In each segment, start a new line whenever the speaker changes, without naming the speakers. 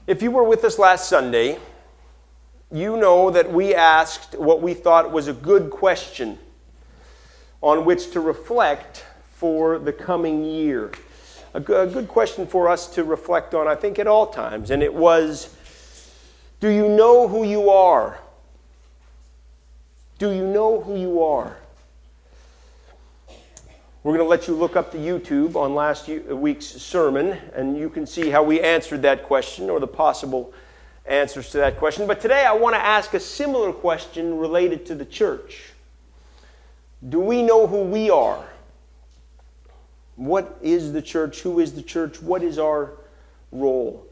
If you were with us last Sunday, you know that we asked what we thought was a good question on which to reflect for the coming year. A good question for us to reflect on, I think, at all times. And it was, do you know who you are? Do you know who you are? We're going to let you look up to YouTube on last week's sermon, and you can see how we answered that question or the possible answers to that question. But today I want to ask a similar question related to the church. Do we know who we are? What is the church? Who is the church? What is our role?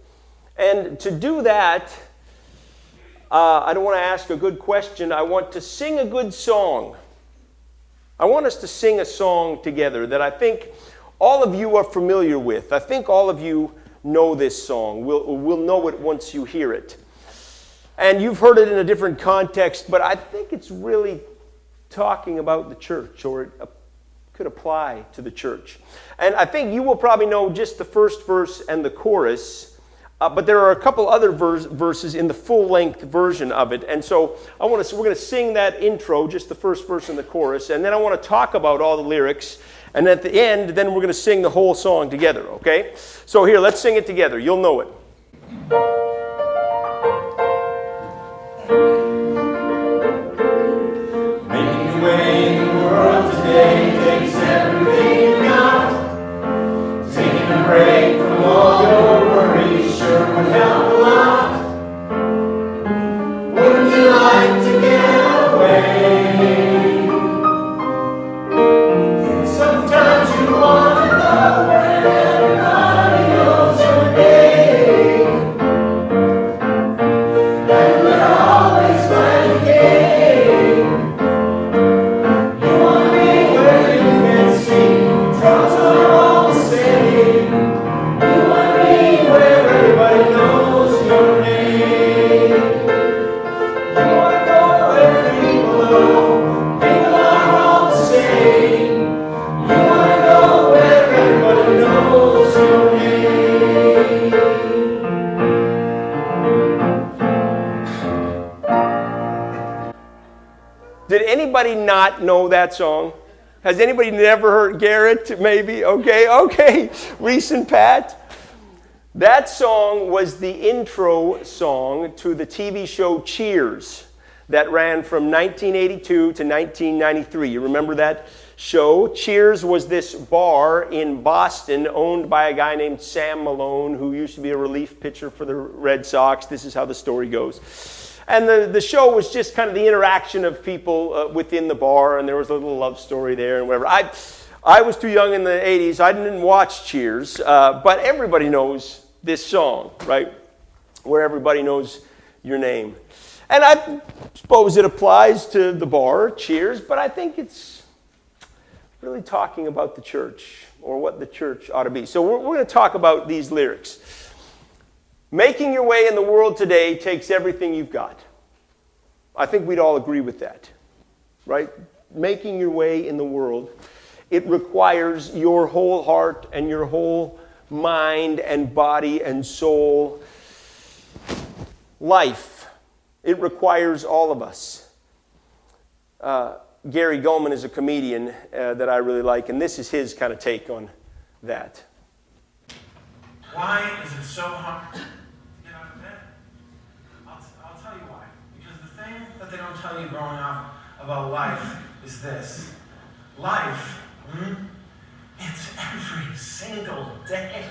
And to do that, I don't want to ask a good question. I want to sing a good song. I want us to sing a song together that I think all of you are familiar with. I think all of you know this song. We'll know it once you hear it. And you've heard it in a different context, but I think it's really talking about the church, or it could apply to the church. And I think you will probably know just the first verse and the chorus, but there are a couple other verses in the full-length version of it. And so we're going to sing that intro, just the first verse and the chorus, and then I want to talk about all the lyrics. And at the end, then we're going to sing the whole song together, okay? So here, let's sing it together. You'll know it.
Making your way in the world today takes everything you've got. Taking a break from all your worries sure would help a lot. Wouldn't you like to get away? Sometimes you want to go where everybody knows your name, and we're always find a game. You want to be where you can see troubles are all the same. You want to be where everybody knows your name. You want to go where people are all the same. You want to go where everybody knows your name.
Did anybody not know that song? Has anybody never heard Garrett, maybe? Okay. Reese and Pat. That song was the intro song to the TV show Cheers that ran from 1982 to 1993. You remember that show? Cheers was this bar in Boston owned by a guy named Sam Malone, who used to be a relief pitcher for the Red Sox. This is how the story goes. And the show was just kind of the interaction of people within the bar, and there was a little love story there and whatever. I was too young in the 80s. I didn't watch Cheers, but everybody knows this song, right? Where everybody knows your name. And I suppose it applies to the bar, Cheers, but I think it's really talking about the church, or what the church ought to be. So we're going to talk about these lyrics. Making your way in the world today takes everything you've got. I think we'd all agree with that, right? Making your way in the world, it requires your whole heart and your whole mind and body and soul. Life, it requires all of us. Gary Gulman is a comedian that I really like, and this is his kind of take on that.
Why is it so hard to get out of bed? I'll tell you why. Because the thing that they don't tell you growing up about life is this. Life, it's every single day.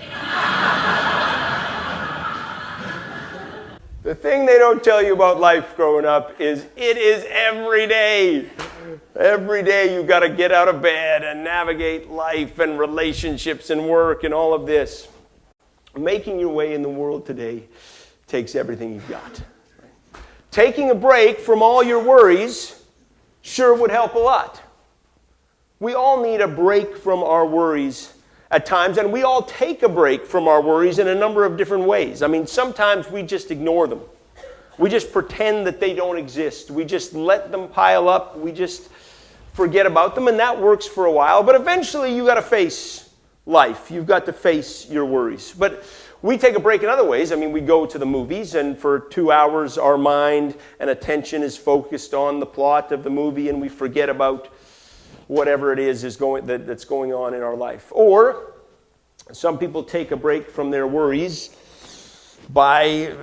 The thing they don't tell you about life growing up is it is every day. Every day you've got to get out of bed and navigate life and relationships and work and all of this. Making your way in the world today takes everything you've got. Taking a break from all your worries sure would help a lot. We all need a break from our worries at times, and we all take a break from our worries in a number of different ways. I mean, sometimes we just ignore them. We just pretend that they don't exist. We just let them pile up. We just forget about them, and that works for a while. But eventually, you've got to face life. You've got to face your worries. But we take a break in other ways. I mean, we go to the movies, and for 2 hours our mind and attention is focused on the plot of the movie, and we forget about whatever it is that's going on in our life. Or some people take a break from their worries by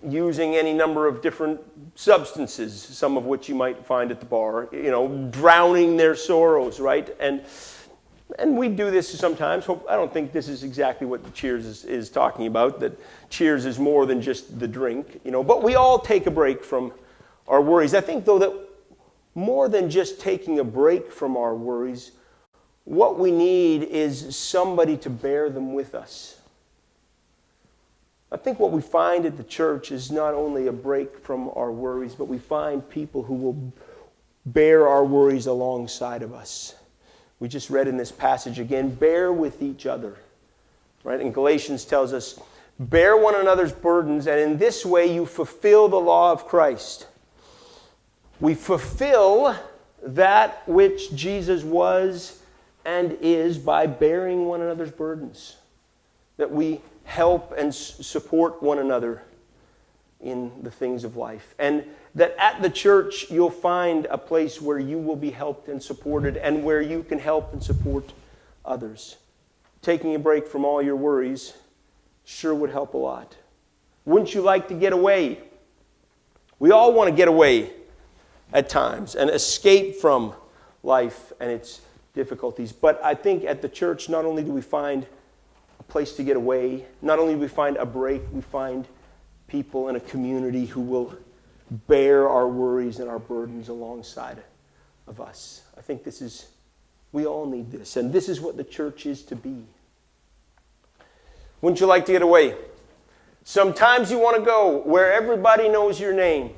using any number of different substances, some of which you might find at the bar, drowning their sorrows, right? And we do this sometimes. I don't think this is exactly what Cheers is talking about, that Cheers is more than just the drink, but we all take a break from our worries. I think, though, that more than just taking a break from our worries, what we need is somebody to bear them with us. I think what we find at the church is not only a break from our worries, but we find people who will bear our worries alongside of us. We just read in this passage again, bear with each other. Right? And Galatians tells us, bear one another's burdens, and in this way you fulfill the law of Christ. We fulfill that which Jesus was and is by bearing one another's burdens. That we help and support one another in the things of life. And that at the church you'll find a place where you will be helped and supported and where you can help and support others. Taking a break from all your worries sure would help a lot. Wouldn't you like to get away? We all want to get away at times and escape from life and its difficulties. But I think at the church, not only do we find a place to get away, not only do we find a break, we find people in a community who will bear our worries and our burdens alongside of us. I think we all need this, and this is what the church is to be. Wouldn't you like to get away? Sometimes you want to go where everybody knows your name.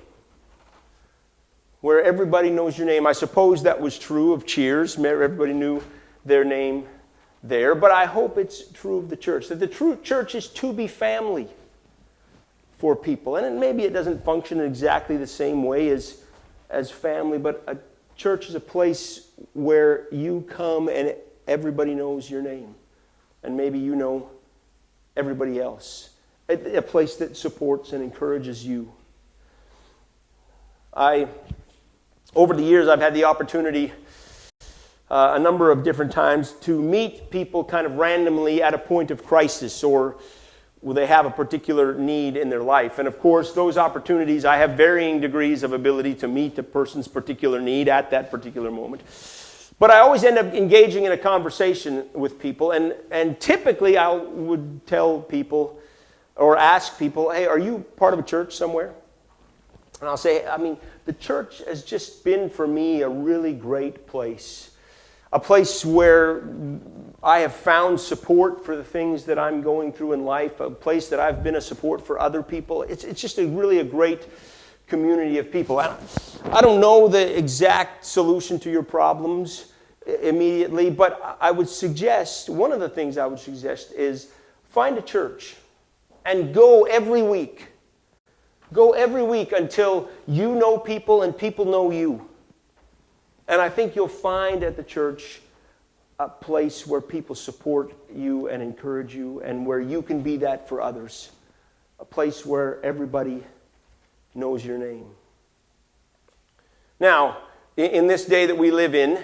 Where everybody knows your name. I suppose that was true of Cheers. Everybody knew their name there. But I hope it's true of the church. That the true church is to be family for people. And maybe it doesn't function in exactly the same way as family. But a church is a place where you come and everybody knows your name. And maybe you know everybody else. A place that supports and encourages you. Over the years, I've had the opportunity a number of different times to meet people kind of randomly at a point of crisis or where they have a particular need in their life. And of course, those opportunities, I have varying degrees of ability to meet a person's particular need at that particular moment. But I always end up engaging in a conversation with people, and typically I would tell people or ask people, hey, are you part of a church somewhere? And I'll say, the church has just been for me a really great place. A place where I have found support for the things that I'm going through in life. A place that I've been a support for other people. It's just really a great community of people. I don't know the exact solution to your problems immediately, but I would suggest, one of the things I would suggest is find a church and go every week. Go every week until you know people and people know you. And I think you'll find at the church a place where people support you and encourage you and where you can be that for others. A place where everybody knows your name. Now, in this day that we live in,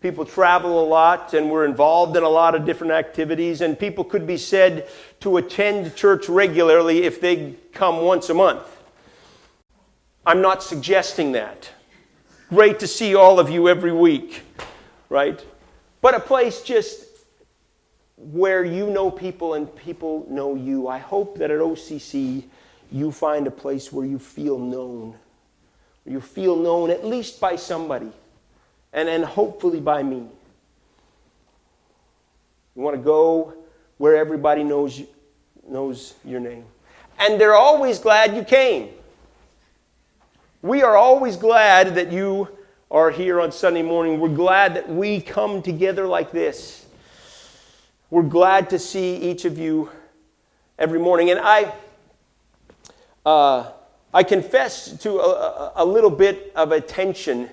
people travel a lot and we're involved in a lot of different activities, and people could be said to attend church regularly if they come once a month. I'm not suggesting that. Great to see all of you every week, right? But a place just where you know people and people know you. I hope that at OCC you find a place where you feel known. Where you feel known at least by somebody, and hopefully by me. You want to go where everybody knows your name. And they're always glad you came. We are always glad that you are here on Sunday morning. We're glad that we come together like this. We're glad to see each of you every morning. And I confess to a little bit of a tension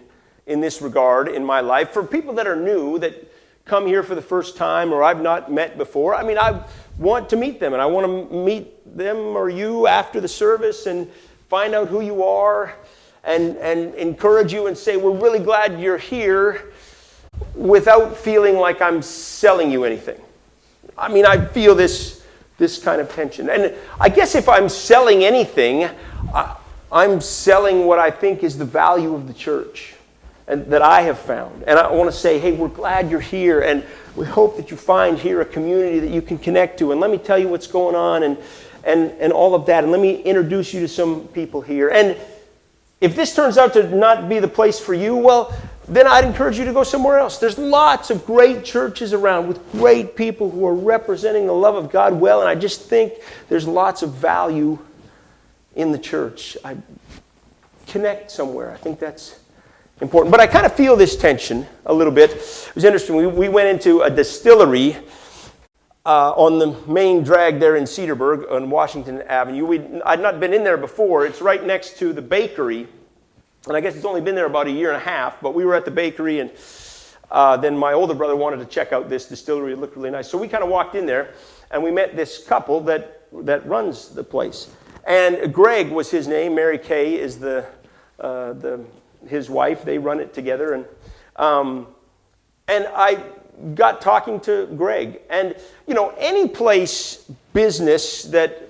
in this regard in my life. For people that are new, that come here for the first time or I've not met before, want to meet them, and I want to meet them or you after the service and find out who you are and encourage you and say, we're really glad you're here, without feeling like I'm selling you anything. I mean, I feel this kind of tension. And I guess if I'm selling anything, I'm selling what I think is the value of the church and that I have found. And I want to say, hey, we're glad you're here, and we hope that you find here a community that you can connect to. And let me tell you what's going on and all of that. And let me introduce you to some people here. And if this turns out to not be the place for you, well, then I'd encourage you to go somewhere else. There's lots of great churches around with great people who are representing the love of God well, and I just think there's lots of value in the church. I connect somewhere. I think that's important. But I kind of feel this tension a little bit. It was interesting. We went into a distillery on the main drag there in Cedarburg on Washington Avenue. I'd not been in there before. It's right next to the bakery. And I guess it's only been there about a year and a half, but we were at the bakery, and then my older brother wanted to check out this distillery. It looked really nice. So we kind of walked in there, and we met this couple that runs the place. And Greg was his name. Mary Kay is his wife. They run it together. And I got talking to Greg. And, any place, business that,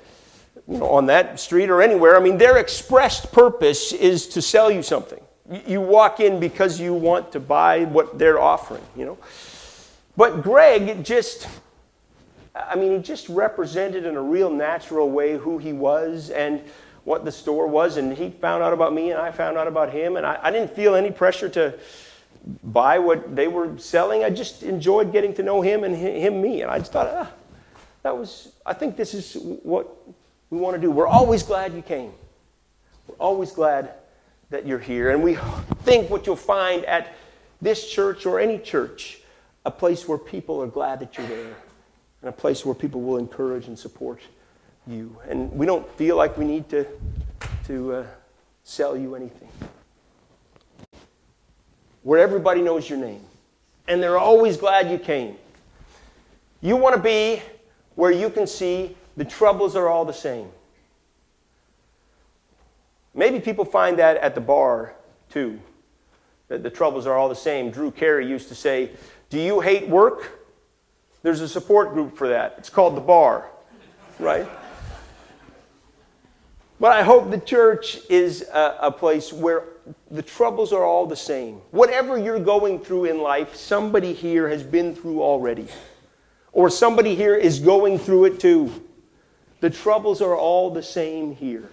on that street or anywhere, I mean, their expressed purpose is to sell you something. You walk in because you want to buy what they're offering, But Greg just represented in a real natural way who he was and what the store was. And he found out about me, and I found out about him. And I didn't feel any pressure to buy what they were selling. I just enjoyed getting to know him and him me. And I just thought, I think this is what we want to do. We're always glad you came. We're always glad that you're here. And we think what you'll find at this church or any church, a place where people are glad that you're there, and a place where people will encourage and support you. And we don't feel like we need to sell you anything. Where everybody knows your name, and they're always glad you came. You want to be where you can see the troubles are all the same. Maybe people find that at the bar, too, that the troubles are all the same. Drew Carey used to say, do you hate work? There's a support group for that. It's called the bar, right? But I hope the church is a place where the troubles are all the same. Whatever you're going through in life, somebody here has been through already. Or somebody here is going through it too. The troubles are all the same here.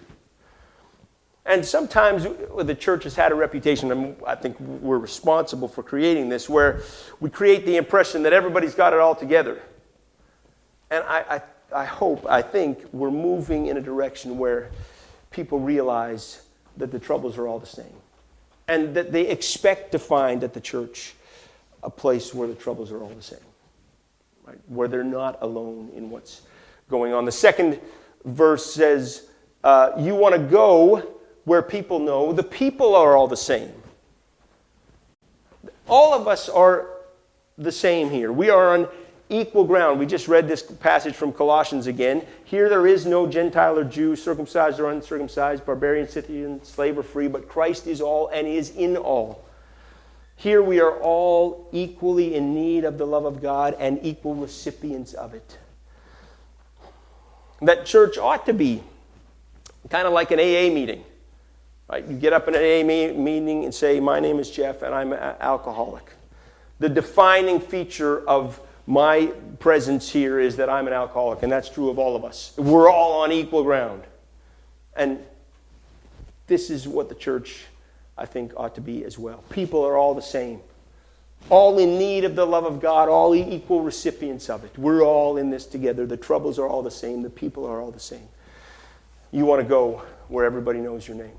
And sometimes the church has had a reputation, and I think we're responsible for creating this, where we create the impression that everybody's got it all together. And I think we're moving in a direction where people realize that the troubles are all the same. And that they expect to find at the church a place where the troubles are all the same. Right? Where they're not alone in what's going on. The second verse says, you want to go where people know the people are all the same. All of us are the same here. We are on equal ground. We just read this passage from Colossians again. Here there is no Gentile or Jew, circumcised or uncircumcised, barbarian, Scythian, slave or free, but Christ is all and is in all. Here we are all equally in need of the love of God and equal recipients of it. That church ought to be kind of like an AA meeting. Right? You get up in an AA meeting and say, my name is Jeff and I'm an alcoholic. The defining feature of my presence here is that I'm an alcoholic, and that's true of all of us. We're all on equal ground. And this is what the church, I think, ought to be as well. People are all the same. All in need of the love of God, all equal recipients of it. We're all in this together. The troubles are all the same. The people are all the same. You want to go where everybody knows your name.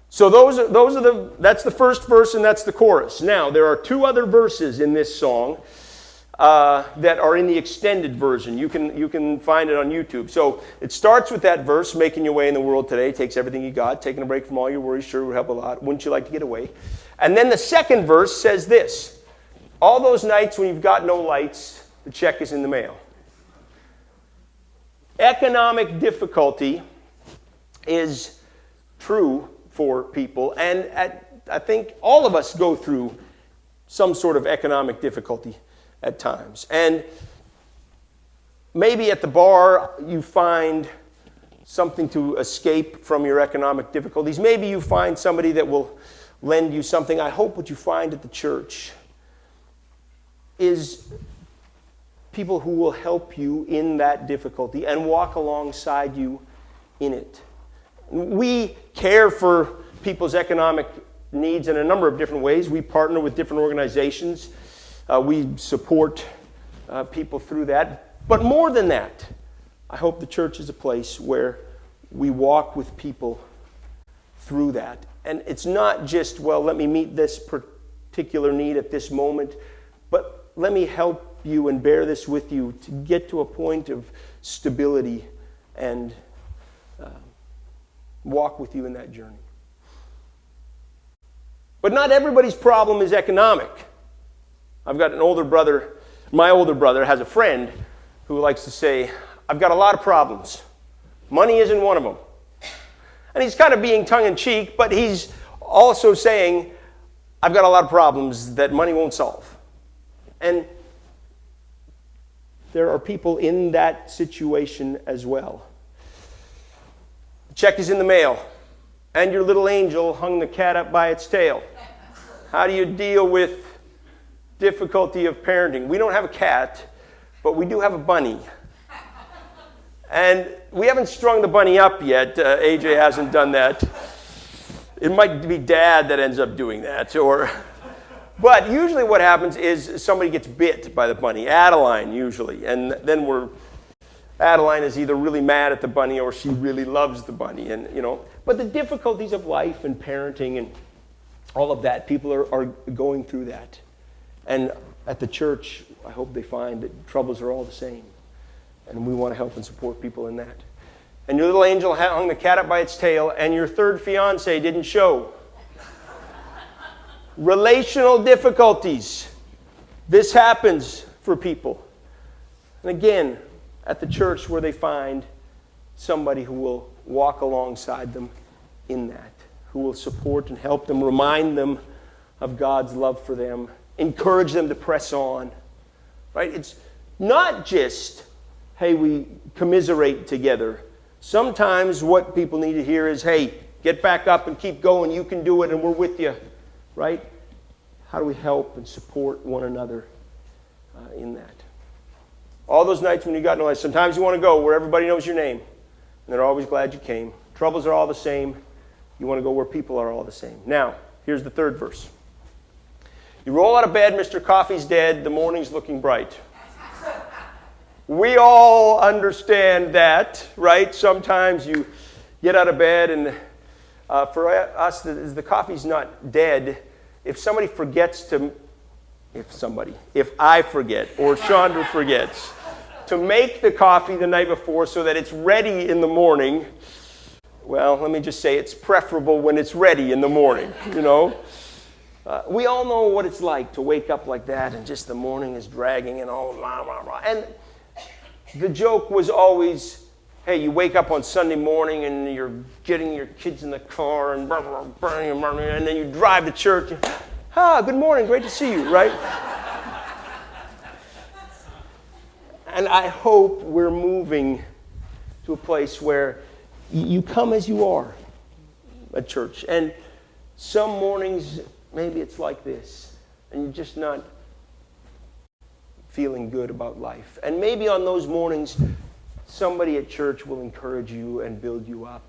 So that's the first verse and that's the chorus. Now, there are two other verses in this song that are in the extended version. You can find it on YouTube. So it starts with that verse, making your way in the world today, takes everything you got, taking a break from all your worries, sure would help a lot. Wouldn't you like to get away? And then the second verse says this: all those nights when you've got no lights, the check is in the mail. Economic difficulty is true for people, and I think all of us go through some sort of economic difficulty at times. And maybe at the bar you find something to escape from your economic difficulties. Maybe you find somebody that will lend you something. I hope what you find at the church is people who will help you in that difficulty and walk alongside you in it. We care for people's economic needs in a number of different ways. We partner with different organizations. We support people through that. But more than that, I hope the church is a place where we walk with people through that. And it's not just, well, let me meet this particular need at this moment, but let me help you and bear this with you to get to a point of stability and walk with you in that journey. But not everybody's problem is economic. I've got an older brother. My older brother has a friend who likes to say, I've got a lot of problems. Money isn't one of them. And he's kind of being tongue-in-cheek, but he's also saying, I've got a lot of problems that money won't solve. And there are people in that situation as well. The check is in the mail, and your little angel hung the cat up by its tail. How do you deal with difficulty of parenting? We don't have a cat, but we do have a bunny. And we haven't strung the bunny up yet. AJ hasn't done that. It might be Dad that ends up doing that. But usually what happens is somebody gets bit by the bunny. Adeline, usually. And then Adeline is either really mad at the bunny or she really loves the bunny. And but the difficulties of life and parenting and all of that, people are going through that. And at the church, I hope they find that troubles are all the same. And we want to help and support people in that. And your little angel hung the cat up by its tail, and your third fiance didn't show. Relational difficulties. This happens for people. And again, at the church where they find somebody who will walk alongside them in that, who will support and help them, remind them of God's love for them, encourage them to press on. Right? It's not just, hey, we commiserate together. Sometimes what people need to hear is, hey, get back up and keep going. You can do it and we're with you. Right? How do we help and support one another in that? All those nights when you got no life, sometimes you want to go where everybody knows your name. And they're always glad you came. Troubles are all the same. You want to go where people are all the same. Now, here's the third verse. You roll out of bed, Mr. Coffee's dead, the morning's looking bright. We all understand that, right? Sometimes you get out of bed and for us, the coffee's not dead. If somebody forgets to, if I forget or Chandra forgets to make the coffee the night before so that it's ready in the morning, well, let me just say it's preferable when it's ready in the morning, We all know what it's like to wake up like that and just the morning is dragging and all blah, blah, blah. And the joke was always, hey, you wake up on Sunday morning and you're getting your kids in the car and blah, blah, blah, and then you drive to church. And, good morning, great to see you, right? And I hope we're moving to a place where you come as you are at church. And some mornings, maybe it's like this, and you're just not feeling good about life. And maybe on those mornings, somebody at church will encourage you and build you up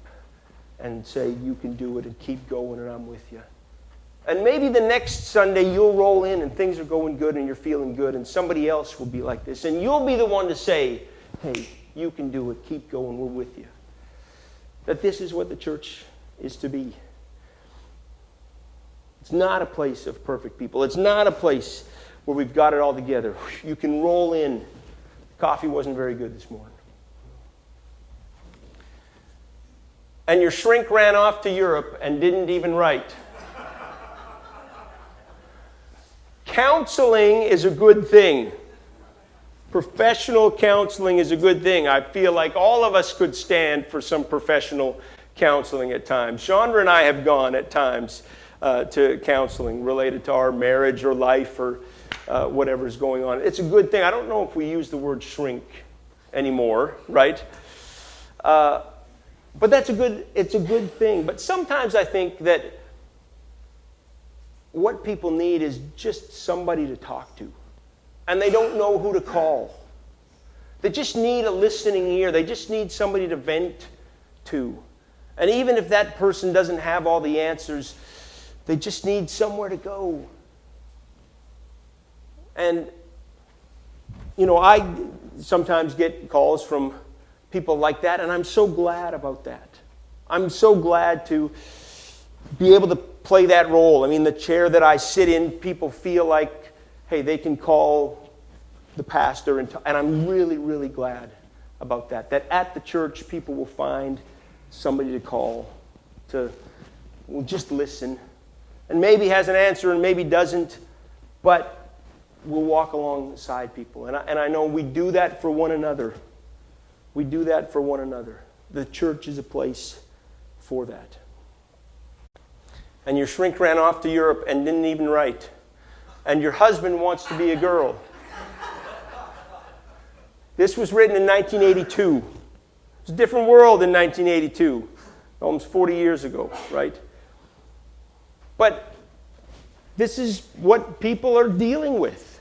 and say, you can do it and keep going and I'm with you. And maybe the next Sunday you'll roll in and things are going good and you're feeling good and somebody else will be like this. And you'll be the one to say, hey, you can do it, keep going, we're with you. That this is what the church is to be. It's not a place of perfect people. It's not a place where we've got it all together. You can roll in. Coffee wasn't very good this morning. And your shrink ran off to Europe and didn't even write. Counseling is a good thing. Professional counseling is a good thing. I feel like all of us could stand for some professional counseling at times. Chandra and I have gone at times to counseling related to our marriage or life or whatever's going on. It's a good thing. I don't know if we use the word shrink anymore, right? But it's a good thing. But sometimes I think that what people need is just somebody to talk to. And they don't know who to call. They just need a listening ear. They just need somebody to vent to. And even if that person doesn't have all the answers, they just need somewhere to go. And, I sometimes get calls from people like that, and I'm so glad about that. I'm so glad to be able to play that role. I mean, the chair that I sit in, people feel like, hey, they can call the pastor, and I'm really, really glad about that. That at the church, people will find somebody to call, will just listen, and maybe has an answer and maybe doesn't, but we'll walk alongside people. And I know we do that for one another. We do that for one another. The church is a place for that. And your shrink ran off to Europe and didn't even write. And your husband wants to be a girl. This was written in 1982. It's a different world in 1982. Almost 40 years ago, right? But this is what people are dealing with.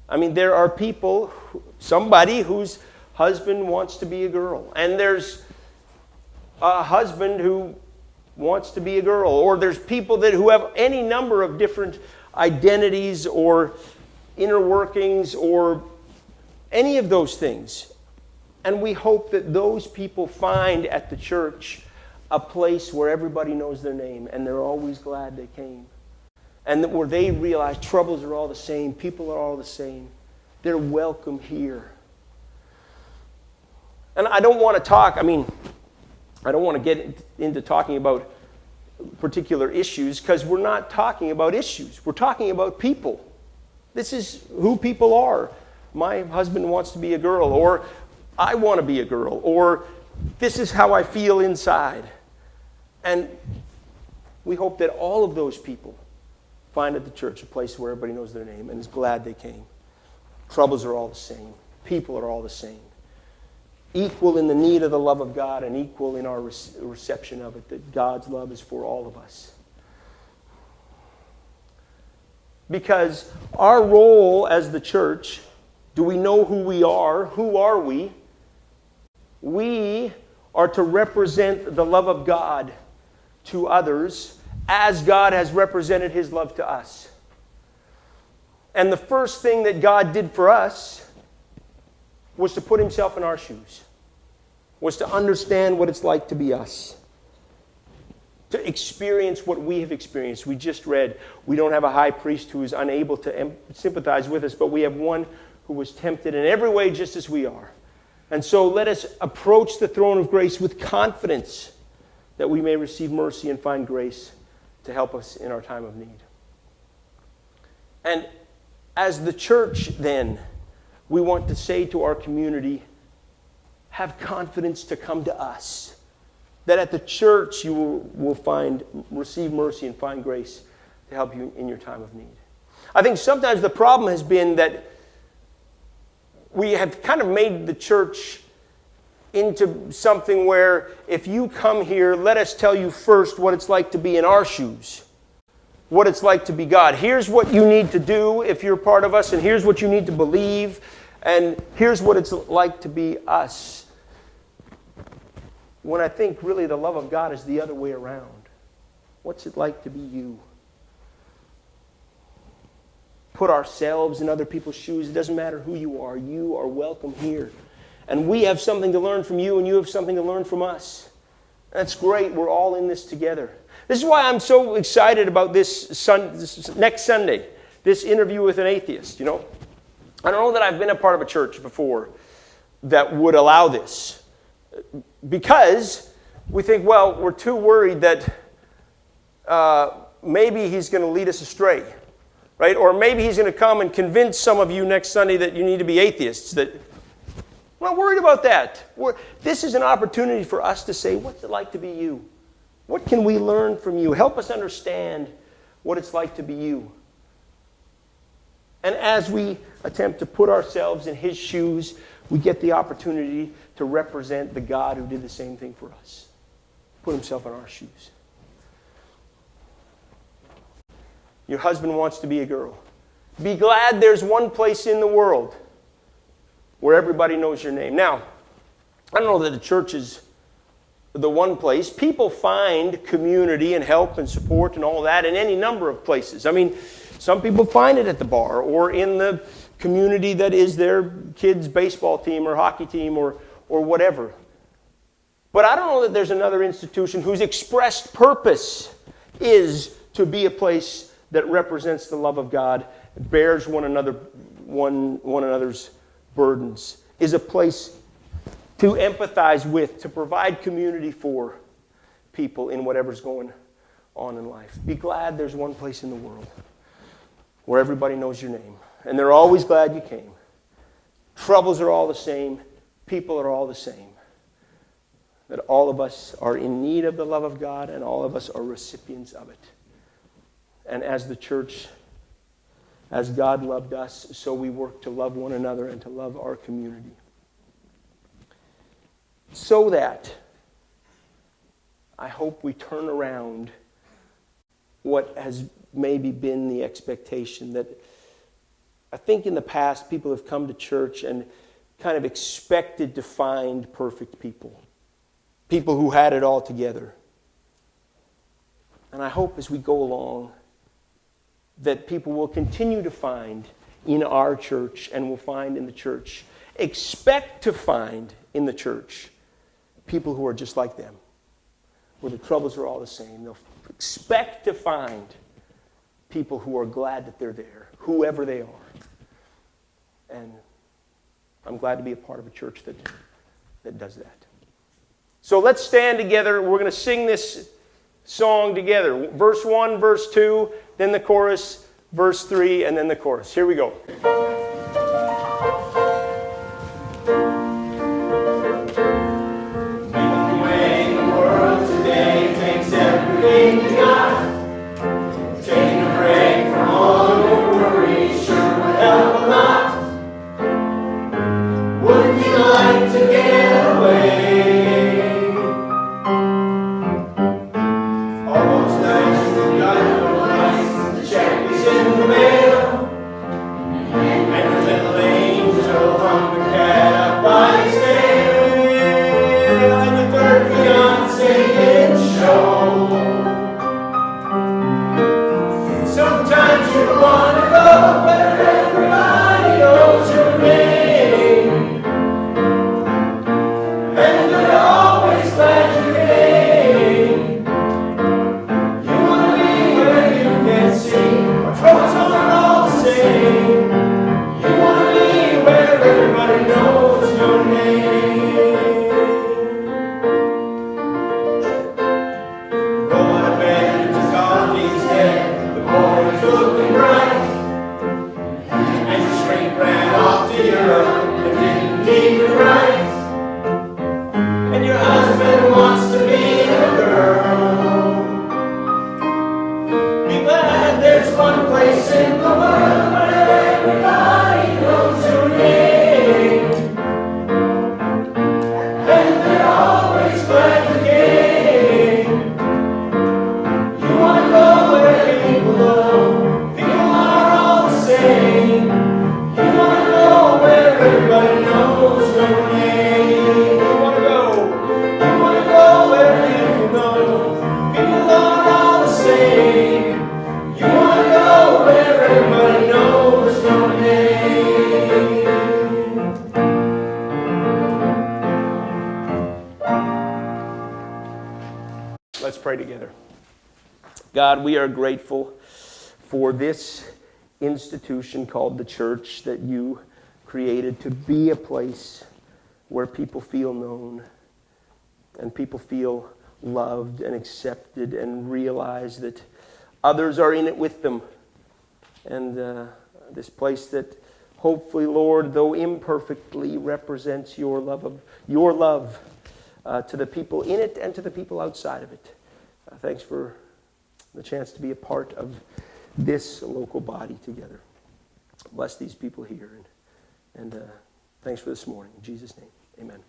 I mean, there are people, somebody whose husband wants to be a girl. And there's a husband who wants to be a girl. Or there's people who have any number of different identities or inner workings or any of those things. And we hope that those people find at the church a place where everybody knows their name and they're always glad they came. And that where they realize troubles are all the same, people are all the same. They're welcome here. And I don't want to get into talking about particular issues because we're not talking about issues. We're talking about people. This is who people are. My husband wants to be a girl, or I want to be a girl, or this is how I feel inside. And we hope that all of those people find at the church a place where everybody knows their name and is glad they came. Troubles are all the same. People are all the same. Equal in the need of the love of God and equal in our reception of it, that God's love is for all of us. Because our role as the church, do we know who we are? Who are we? We are to represent the love of God to others as God has represented His love to us. And the first thing that God did for us was to put Himself in our shoes, was to understand what it's like to be us, to experience what we have experienced. We just read, we don't have a high priest who is unable to sympathize with us, but we have one who was tempted in every way just as we are. And so let us approach the throne of grace with confidence that we may receive mercy and find grace to help us in our time of need. And as the church, then, we want to say to our community, have confidence to come to us. That at the church you will receive mercy and find grace to help you in your time of need. I think sometimes the problem has been that we have kind of made the church into something where if you come here, let us tell you first what it's like to be in our shoes. What it's like to be God. Here's what you need to do if you're part of us, and here's what you need to believe, and here's what it's like to be us. When I think really the love of God is the other way around. What's it like to be you? Put ourselves in other people's shoes. It doesn't matter who you are. You are welcome here. And we have something to learn from you, and you have something to learn from us. That's great. We're all in this together. This is why I'm so excited about this next Sunday, this interview with an atheist. I don't know that I've been a part of a church before that would allow this. Because we think, well, we're too worried that maybe he's going to lead us astray. right? Or maybe he's going to come and convince some of you next Sunday that you need to be atheists. That I'm not worried about that. This is an opportunity for us to say, what's it like to be you? What can we learn from you? Help us understand what it's like to be you. And as we attempt to put ourselves in his shoes, we get the opportunity to represent the God who did the same thing for us. Put himself in our shoes. Your husband wants to be a girl. Be glad there's one place in the world where everybody knows your name. Now, I don't know that the church is the one place. People find community and help and support and all that in any number of places. I mean, some people find it at the bar or in the community that is their kids' baseball team or hockey team or whatever. But I don't know that there's another institution whose expressed purpose is to be a place that represents the love of God, bears one another's burdens, is a place to empathize with, to provide community for people in whatever's going on in life. Be glad there's one place in the world where everybody knows your name. And they're always glad you came. Troubles are all the same. People are all the same. That all of us are in need of the love of God and all of us are recipients of it. And as the church, as God loved us, so we work to love one another and to love our community. So that I hope we turn around what has maybe been the expectation that I think in the past people have come to church and kind of expected to find perfect people. People who had it all together. And I hope as we go along that people will continue to find in our church and will find in the church, expect to find in the church people who are just like them, where the troubles are all the same. They'll expect to find people who are glad that they're there, whoever they are. And I'm glad to be a part of a church that does that. So let's stand together. We're going to sing this song together. Verse 1, verse 2, then the chorus, verse 3, and then the chorus. Here we go. Let's pray together. God, we are grateful for this institution called the church that you created to be a place where people feel known and people feel loved and accepted and realize that others are in it with them and this place that hopefully, Lord, though imperfectly, represents your love to the people in it and to the people outside of it. Thanks for the chance to be a part of this local body together. Bless these people here, and thanks for this morning. In Jesus' name, amen.